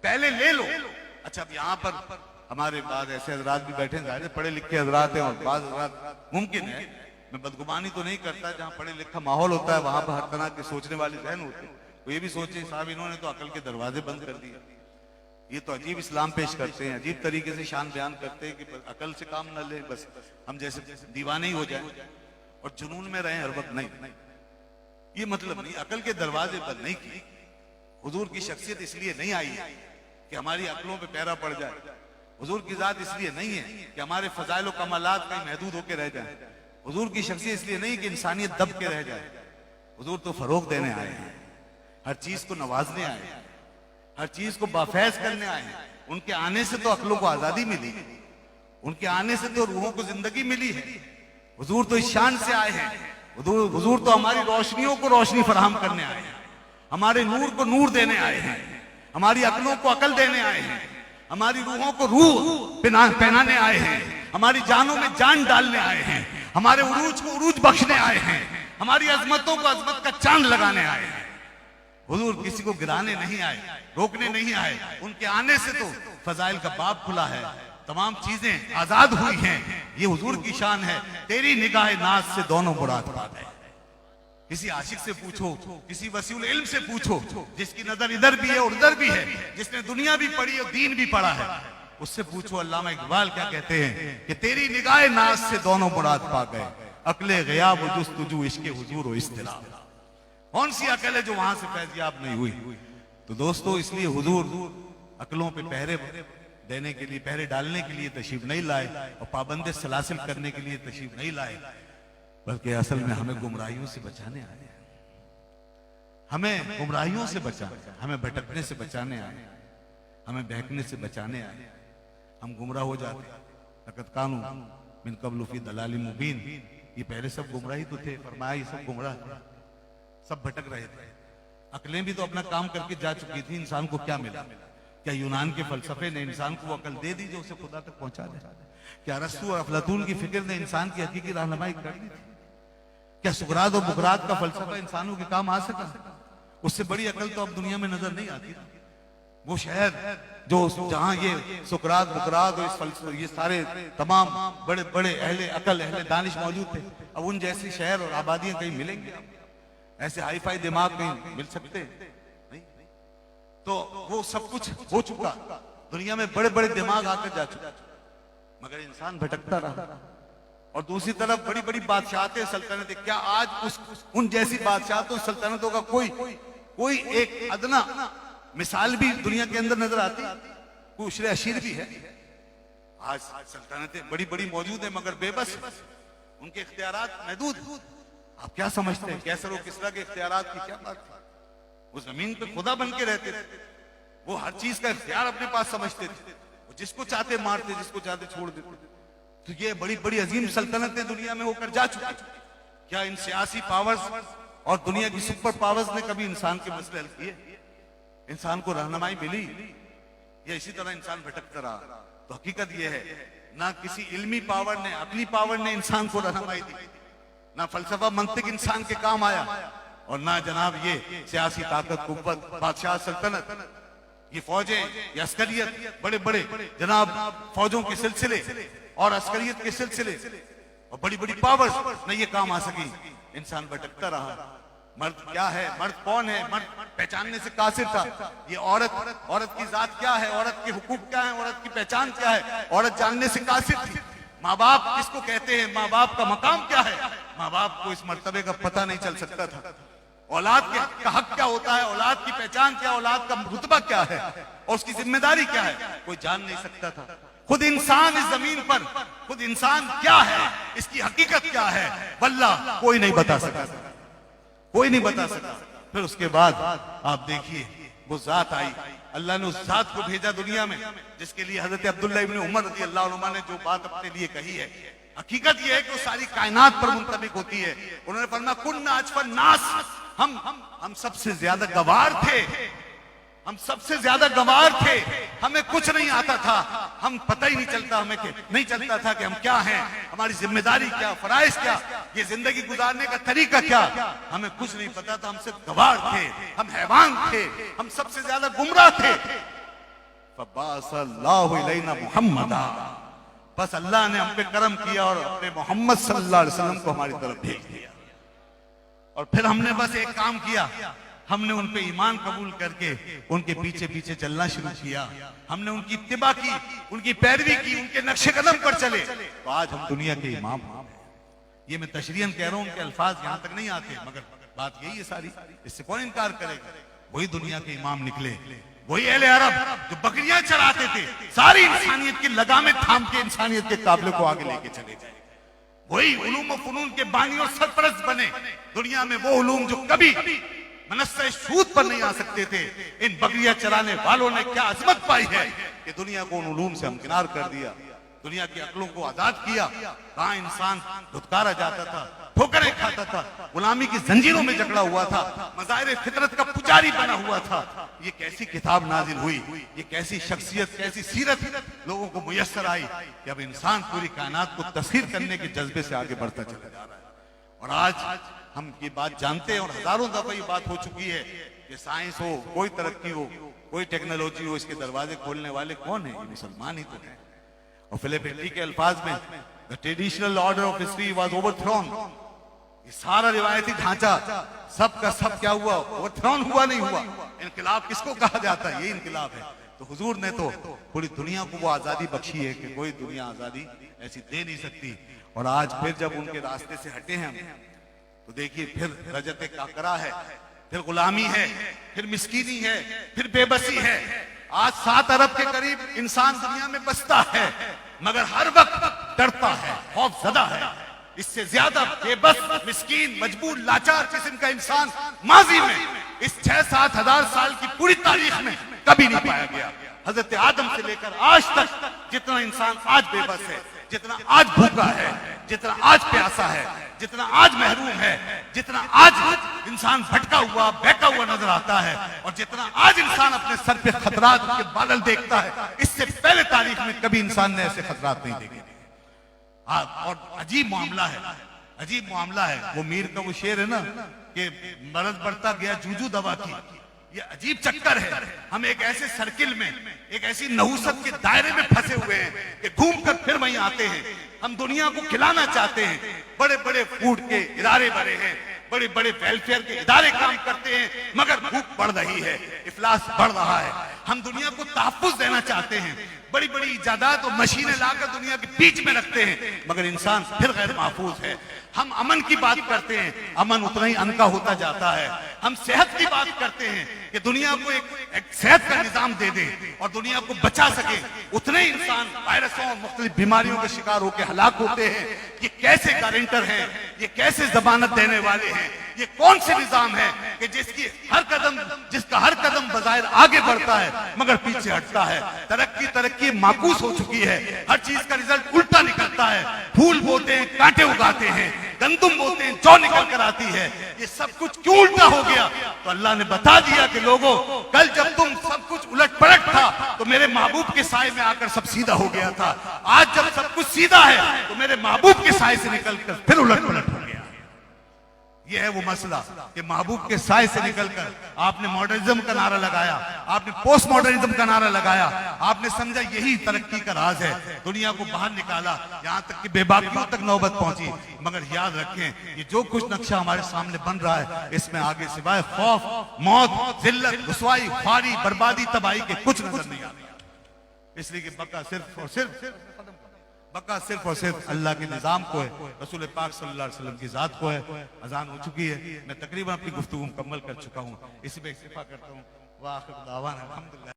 पहले ले लो। अच्छा, अब यहाँ पर हमारे बाद ऐसे हजरात भी बैठे हैं, पढ़े लिखे हजरात हैं, और बाद हजरात मुमकिन है, मैं बदगुमानी तो नहीं करता, जहाँ पढ़े लिखा माहौल होता है वहां पर हर तरह के सोचने वाले जहन होते हैं। तो ये भी सोचे साहब इन्होंने तो अकल के दरवाजे बंद कर दिए, ये तो अजीब इस्लाम पेश करते हैं, अजीब तरीके से शान बयान करते हैं कि अकल से काम न ले, बस हम जैसे दीवाने ही हो जाए और जुनून में रहे हर वक्त। नहीं, ये मतलब नहीं, अकल के दरवाजे बंद नहीं किए। हुजूर की शख्सियत इसलिए नहीं आई है कि हमारी अकलों पे पैरा पड़ जाए। हुजूर की जात इसलिए नहीं है कि हमारे फजाइल और कमालात कहीं महदूद होकर रह जाए। हुजूर की शख्सियत इसलिए नहीं कि इंसानियत दब के रह जाए। हुजूर तो फरोग देने आए हैं, हर चीज को नवाजने आए हैं, हर चीज को बाफैज करने आए हैं। उनके आने से तो अकलों को आजादी मिली, उनके आने से तो रूहों को जिंदगी मिली है। हुजूर तो इस शान से आए हैं, हुजूर तो हमारी रोशनियों को रोशनी फराहम करने आए हैं, हमारे नूर को नूर देने आए हैं, हमारी अकलों को अकल देने आए हैं, हमारी रूहों को रूह पहनाने आए हैं, हमारी जानों में जान डालने आए हैं, हमारे उरूज को उरूज बख्शने आए हैं, हमारी अजमतों को अजमत का चांद लगाने आए हैं। हुजूर किसी को गिराने नहीं आए, रोकने नहीं आए। उनके आने से तो फजाइल का बाब खुला है, तमाम चीजें आजाद हुई हैं। ये हुजूर की शान है। तेरी निगाह नाज से दोनों मुराद पा गए। किसी आशिक से पूछो, किसी वसीउल इल्म से पूछो, जिसकी नजर इधर भी है और उधर भी है, जिसने दुनिया भी पढ़ी और दीन भी पढ़ा है, उससे पूछो अल्लामा इकबाल क्या कहते हैं कि तेरी निगाह नाज से दोनों मुराद पा गए, अकले ग़याब जुस्तजू इश्क़े हुजूर व इस्तिलाब। कौन सी अकल है जो वहां से फैज़याब नहीं हुई? तो दोस्तों, इसलिए हुजूर अकलों पे पहरे देने के लिए, पहरे डालने के लिए तशरीफ नहीं लाए और पाबंदे सलासिल करने के लिए तशरीफ नहीं लाए, बल्कि असल में हमें गुमराहियों से बचाने आए हैं। हमें गुमराहियों से बचाने, हमें भटकने से बचाने आए, हमें बहकने से बचाने आए। हम गुमराह हो जाते, लक़द कानू मिन क़ब्लु फ़ी दलालिम मुबीन, ये पहले सब गुमराही तो थे, फरमाया ये सब गुमराह थे, सब भटक रहे थे। अकलें भी तो अपना काम करके जा चुकी थी। इंसान को क्या मिला? क्या यूनान के फलसफे ने इंसान को अकल दे दी जो उसे खुदा तक पहुंचा दे? क्या अरस्तू और अफलातून की फिक्र ने इंसान की हकीकी रहनुमाई कर दी थी? क्या सुकरात और बुकरात का फलसफा इंसानों के काम आ सका? उससे बड़ी अकल तो अब दुनिया में नजर नहीं आती। वो शहर जो जहां ये सुकरात बुकरात और ये सारे तमाम बड़े बड़े अहले अकल अहले दानिश मौजूद थे, अब उन जैसे शहर और आबादियां कहीं मिलेंगे? ऐसे हाई फाई दिमाग कहीं मिल सकते नहीं। तो वो सब कुछ हो चुका, दुनिया में बड़े बड़े दिमाग आकर जा चुके, मगर इंसान भटकता रहा। और दूसरी तरफ बड़ी बड़ी बादशाहतें, सल्तनतें, क्या आज उन जैसी बादशाहतों सल्तनतों का कोई एक अदना मिसाल भी दुनिया के अंदर नजर आती? कोई उशरे अशीर भी है? आज सल्तनतें बड़ी बड़ी मौजूद है, मगर बेबस, उनके इख्तियारात महदूद। आप क्या समझते हैं कैसर और किसरा के इख्तियारात की क्या बात थी? वो जमीन पे खुदा बन के रहते थे, वो हर चीज का इख्तियार अपने पास समझते थे, वो जिसको चाहते मारते, जिसको चाहते छोड़ देते। तो ये बड़ी बड़ी अजीम सल्तनतें दुनिया में होकर जा चुकी। क्या इन सियासी पावर्स और दुनिया की सुपर पावर्स ने कभी इंसान के मसले हल किए? इंसान को रहनुमाई मिली? या इसी तरह इंसान भटकता रहा? तो हकीकत यह है, ना किसी इल्मी पावर ने, अकली पावर ने इंसान को रहनुमाई दी, ना फलसफा मंतिक इंसान के काम आया, और ना जनाब ये सियासी ताकत, कुव्वत, बादशाह, सल्तनत, ये फौजें, ये अस्करियत, बड़े बड़े जनाब फौजों के सिलसिले और अस्करियत के सिलसिले और बड़ी बड़ी पावर्स न ये काम आ सकी। इंसान भटकता रहा। मर्द क्या है, मर्द कौन है, मर्द पहचानने से कासिर था। ये औरत की जात क्या है, औरत के हुकूक क्या है, औरत की पहचान क्या है, औरत जानने से कासिर थी। माँ बाप किसको कहते हैं, माँ बाप का मकाम क्या है, माँ बाप को इस मर्तबे का पता नहीं चल सकता था। औलाद का हक क्या होता है, औलाद की पहचान क्या, औलाद का रुतबा क्या है और उसकी जिम्मेदारी क्या है, कोई जान नहीं सकता था। खुद इंसान इस जमीन पर, खुद इंसान क्या है, इसकी हकीकत क्या है, वल्लाह कोई नहीं बता सका, कोई नहीं बता सका। फिर उसके बाद आप देखिए वो जात आई, अल्लाह ने उस जात को भेजा दुनिया में जिसके लिए हजरत अब्दुल्लाह इब्न उमर रज़ी अल्लाह अन्हुमा ने जो बात अपने लिए कही है, हकीकत यह है कि वो सारी कायनात पर मुंतबिक होती है। उन्होंने फरमाया कुन्ना अजफर नास, हम सबसे ज्यादा गवार थे, हम सबसे ज्यादा गवार थे, हमें कुछ नहीं आता था, हम पता ही नहीं चलता, हमें नहीं चलता था कि हम क्या हैं, हमारी जिम्मेदारी क्या, फराइज क्या, ये जिंदगी गुजारने का तरीका क्या, हमें कुछ नहीं पता था। हम सिर्फ गवार थे, हम हैवान थे, हम सबसे ज्यादा गुमराह थे। फबाअसल्लाहु इलैना मुहम्मदा, बस अल्लाह ने हम पे करम किया और अपने मोहम्मद सल्लल्लाहु अलैहि वसल्लम को हमारी तरफ भेज दिया। और फिर हमने बस एक काम किया, हमने उन पे ईमान कबूल करके उनके पीछे पीछे चलना शुरू किया, हमने उनकी इत्तिबा की, उनकी पैरवी की, उनके नक्शे कदम पर चले, तो आज हम दुनिया के इमाम हैं। ये मैं तशरीहन कह रहा हूं, उनके अल्फाज यहां तक नहीं आते, मगर बात यही है सारी, इससे कौन इनकार करेगा। वही दुनिया के इमाम निकले, वही अहले अरब जो बकरियां चराते थे, सारी इंसानियत की लगामें थाम के इंसानियत के काबिल को आगे लेके चले गए। वही उलूम और फनून के बानी और सरपरस्त बने दुनिया में, वो उलूम जो कभी मनस्से सूद पर नहीं आ सकते थे। इन बकरियां चराने वालों ने क्या अजमत पाई है कि दुनिया को उन उलूम से हमकिनार कर दिया, दुनिया की अक्लों को आजाद किया। कहां इंसान धुतकारा जाता था, ठोकरें खाता था, गुलामी की जंजीरों में जकड़ा हुआ था, मज़ाहिर फितरत का पुजारी बना हुआ था। ये कैसी किताब नाजिल हुई, ये कैसी शख्सियत, कैसी सीरत लोगों को मुयस्सर आई कि अब इंसान पूरी कायनात को तस्खीर करने के जज्बे से आगे बढ़ता चला जा रहा है। और आज हम ये बात जानते हैं और हजारों दफा ये बात हो चुकी है कि साइंस हो, कोई तरक्की हो, कोई टेक्नोलॉजी हो, इसके दरवाजे खोलने वाले कौन है? मुसलमान ही तो है। और फिलिप हिटली के अल्फाज में the traditional order of history was overthrown, ये सारा रिवायती ढांचा सब का सब क्या हुआ? ओवरथ्रोन हुआ, नहीं हुआ। इनकलाब किसको कहा जाता है? ये इनकलाब है। तो हुजूर ने तो पूरी दुनिया को वो आजादी बख्शी है कि कोई दुनिया आजादी ऐसी दे नहीं सकती। और आज फिर जब उनके रास्ते से हटे हैं हम, तो देखिए फिर रजत काकरा है, फिर गुलामी है, फिर मिस्कीनी है, फिर बेबसी है। आज 7 अरब के करीब इंसान दुनिया में बसता है, मगर हर वक्त डरता है, खौफजदा है। इससे ज्यादा बेबस, मिस्कीन, मजबूर, लाचार किस्म का इंसान माजी में इस 6-7 हजार साल की पूरी तारीख में कभी नहीं पाया गया। हजरत आदम से लेकर आज तक जितना इंसान आज बेबस है, जितना आज भूखा है, जितना आज प्यासा है, जितना आज महरूम है, जितना आज इंसान भटका हुआ, बहका हुआ नजर आता है, और जितना आज इंसान अपने सर पे खतरात के बादल देखता है, इससे पहले तारीख में कभी इंसान ने ऐसे खतरात नहीं देखे। और अजीब मामला है, अजीब मामला है। वो मीर का वो शेर है ना कि मर्द बढ़ता गया जूजू दवा की, ये अजीब चक्कर है। हम एक ऐसे सर्किल में, एक ऐसी नहुसत के दायरे में फंसे हुए हैं कि घूम कर फिर वहीं आते हैं। हम दुनिया को खिलाना चाहते हैं, बड़े बड़े फूड के इदारे बने हैं, बड़े बड़े वेलफेयर के इदारे काम करते हैं, मगर भूख बढ़ रही है, इफलास बढ़ रहा है। हम दुनिया को तहफ्फुज देना चाहते हैं, बड़ी बड़ी इजादात और मशीनें लाकर दुनिया के बीच में रखते हैं, मगर इंसान फिर गैर महफूज है। हम अमन की बात करते हैं, अमन उतना ही अनका होता जाता है। हम सेहत की बात करते हैं कि दुनिया को एक सेहत का निजाम दे दे और दुनिया को बचा सके, उतने ही इंसान वायरसों और मुख्तलिफ बीमारियों के शिकार होकर हलाक होते हैं। ये कैसे गारंटर हैं, ये कैसे जमानत देने वाले हैं? ये कौन से निजाम है कि जिसका हर कदम बजाय आगे बढ़ता है मगर पीछे हटता है? तरक्की माकूस हो चुकी है, हर चीज का रिजल्ट उल्टा निकलता है। फूल बोते हैं, कांटे उगाते हैं, गंदुम बोते हैं, जौ निकल कर आती है। ये सब कुछ क्यों उल्टा हो गया? तो अल्लाह ने बता दिया कि लोगों, कल जब तुम सब कुछ उलट पलट था तो मेरे महबूब के साए में आकर सब सीधा हो गया था। आज जब सब कुछ सीधा है तो मेरे महबूब के साए से निकलकर फिर उलट पलट हो गया। ये है वो मसला कि महबूब के साए से निकलकर आपने मॉडर्निज्म का नारा लगाया, आपने पोस्ट मॉडर्निज्म का नारा लगाया, आपने समझा यही तरक्की का राज है, दुनिया को बाहर निकाला, यहाँ तक कि बेबाकियों तक नौबत पहुंची। मगर याद रखें, ये जो कुछ नक्शा हमारे सामने बन रहा है, इसमें आगे सिवाय खौफ, मौत, जिल्लत, रुसवाई, ख्वारी, बर्बादी, तबाही के कुछ नजर नहीं आ रहा। इसलिए कि बका सिर्फ और सिर्फ अल्लाह के निजाम को है, रसूल पाक सल्लल्लाहु अलैहि वसल्लम की जात को है। अजान हो चुकी है, मैं तकरीबन अपनी गुफ्तगू मुकम्मल कर चुका हूँ, इसी पे इक्तिफा करता हूँ। वाह, अल्हम्दुलिल्लाह।